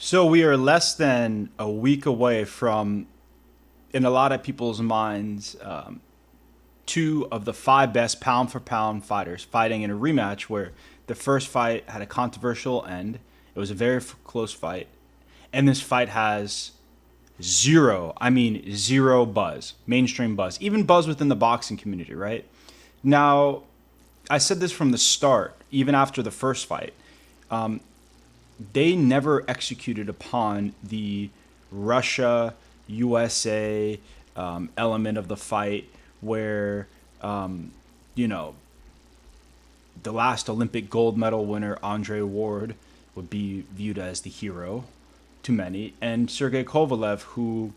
So we are less than a week away from, in a lot of people's minds, two of the five best pound for pound fighters fighting in a rematch where the first fight had a controversial end. It was a very close fight. And this fight has zero, I mean, zero buzz, mainstream buzz, even buzz within the boxing community, right? Now, I said this from the start, even after the first fight. They never executed upon the Russia USA element of the fight where you know the last Olympic gold medal winner Andre Ward would be viewed as the hero to many, and Sergei Kovalev, who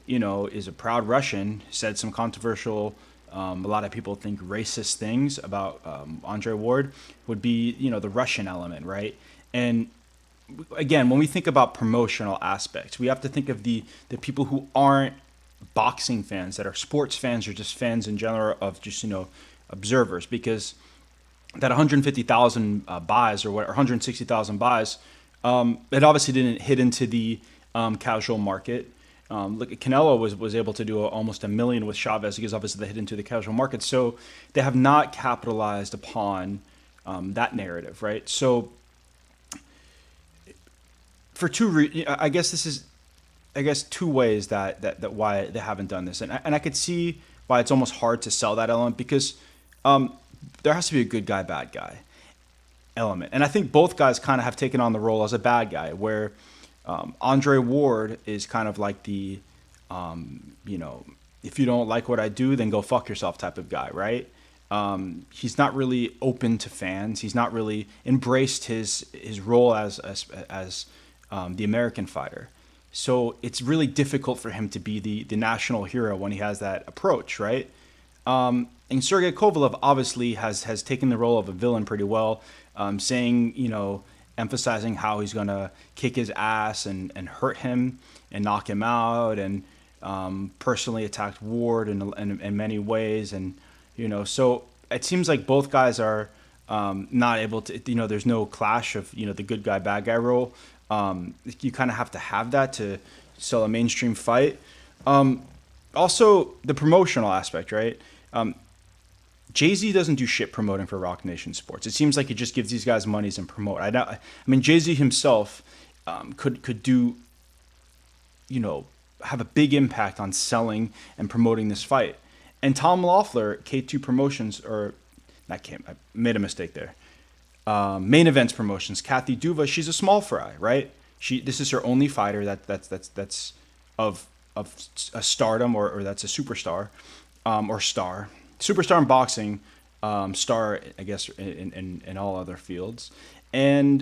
is a proud Russian, said some controversial. A lot of people think racist things about Andre Ward would be, the Russian element, right? And again, when we think about promotional aspects, we have to think of the people who aren't boxing fans, that are sports fans or just fans in general of just observers, because that 150,000 buys or 160,000 buys, it obviously didn't hit into the casual market. Look, Canelo was able to do almost 1 million with Chavez because obviously they hit into the casual market. So they have not capitalized upon that narrative, right? So for I guess this is, I guess, two ways that why they haven't done this, and I could see why it's almost hard to sell that element because there has to be a good guy, bad guy element, and I think both guys kind of have taken on the role as a bad guy, where Andre Ward is kind of like the, if you don't like what I do, then go fuck yourself type of guy, right? He's not really open to fans. He's not really embraced his role as the American fighter. So it's really difficult for him to be the national hero when he has that approach, right? And Sergey Kovalev obviously has taken the role of a villain pretty well, saying, emphasizing how he's going to kick his ass and hurt him and knock him out, and personally attacked Ward in many ways. And, so it seems like both guys are not able to, there's no clash of, the good guy, bad guy role. You kind of have to have that to sell a mainstream fight. Also, the promotional aspect, right? Jay-Z doesn't do shit promoting for Rock Nation Sports. It seems like he just gives these guys monies and promote. I mean, Jay-Z himself could do, have a big impact on selling and promoting this fight. And Tom Loeffler, K2 Promotions, or not K, I made a mistake there. Main Events Promotions, Kathy Duva, she's a small fry, right? This is her only fighter that's of a stardom, or that's a superstar, or star. Superstar in boxing, star, I guess, in all other fields. And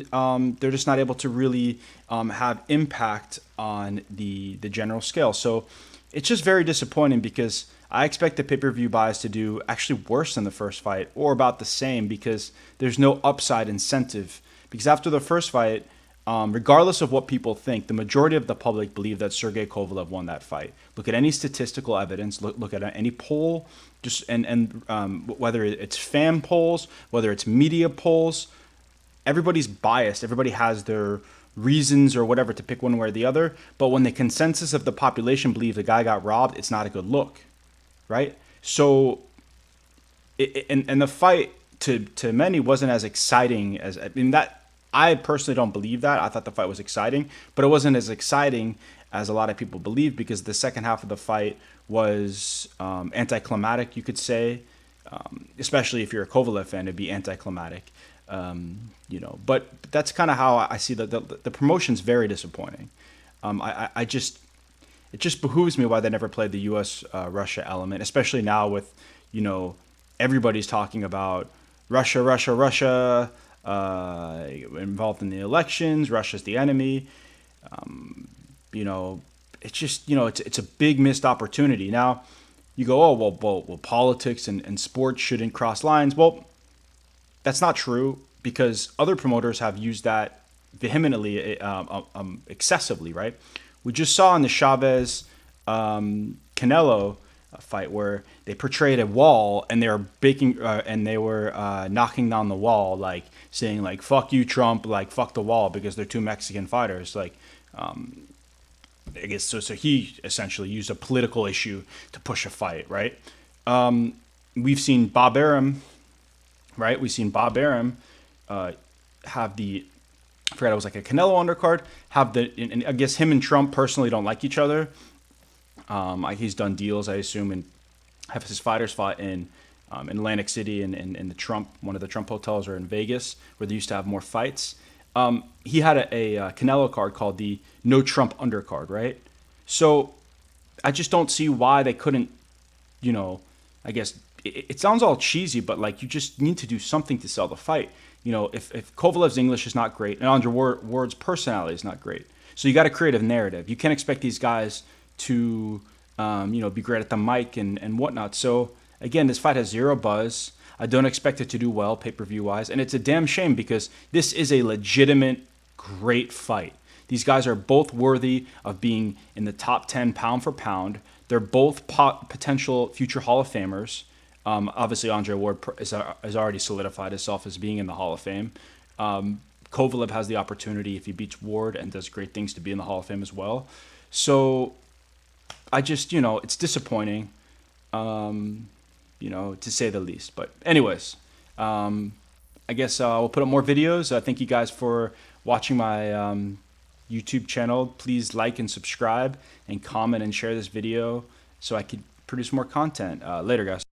they're just not able to really have impact on the general scale. So it's just very disappointing because I expect the pay-per-view buys to do actually worse than the first fight, or about the same, because there's no upside incentive. Because after the first fight, regardless of what people think, the majority of the public believe that Sergey Kovalev won that fight. Look at any statistical evidence. Look at any poll, just and whether it's fan polls, whether it's media polls. Everybody's biased. Everybody has their reasons or whatever to pick one way or the other. But when the consensus of the population believes the guy got robbed, it's not a good look, right? So, and the fight to many wasn't as exciting as, I mean, that. I personally don't believe that. I thought the fight was exciting, but it wasn't as exciting as a lot of people believe, because the second half of the fight was anticlimactic, you could say. Especially if you're a Kovalev fan, it'd be anticlimactic. But that's kind of how I see the promotion's very disappointing. I just, it just behooves me why they never played the U.S. Russia element, especially now with, everybody's talking about Russia. Involved in the elections. Russia's the enemy. It's just, it's a big missed opportunity. Now, you go, oh, well, politics and sports shouldn't cross lines. Well, that's not true, because other promoters have used that vehemently, excessively, right? We just saw in the Chavez Canelo fight where they portrayed a wall, and they were knocking down the wall, like saying like "fuck you, Trump," like "fuck the wall," because they're two Mexican fighters. Like, I guess so. So he essentially used a political issue to push a fight, right? We've seen Bob Arum, right? We've seen Bob Arum have the, I forgot, it was like a Canelo undercard. Have the, and I guess him and Trump personally don't like each other. He's done deals, I assume, and have his fighters fought in Atlantic City and in the Trump, one of the Trump hotels, or in Vegas, where they used to have more fights. He had a Canelo card called the No Trump undercard, right? So I just don't see why they couldn't, you know, I guess it sounds all cheesy, but like you just need to do something to sell the fight. If Kovalev's English is not great and Andre Ward's personality is not great, so you got to create a narrative. You can't expect these guys to, be great at the mic and whatnot. So again, this fight has zero buzz. I don't expect it to do well pay-per-view wise, and it's a damn shame because this is a legitimate, great fight. These guys are both worthy of being in the top 10 pound for pound. They're both potential future Hall of Famers. Obviously, Andre Ward has already solidified himself as being in the Hall of Fame. Kovalev has the opportunity, if he beats Ward and does great things, to be in the Hall of Fame as well. So I just, it's disappointing, to say the least. But anyways, I guess we'll put up more videos. Thank you guys for watching my YouTube channel. Please like and subscribe and comment and share this video so I could produce more content. Later, guys.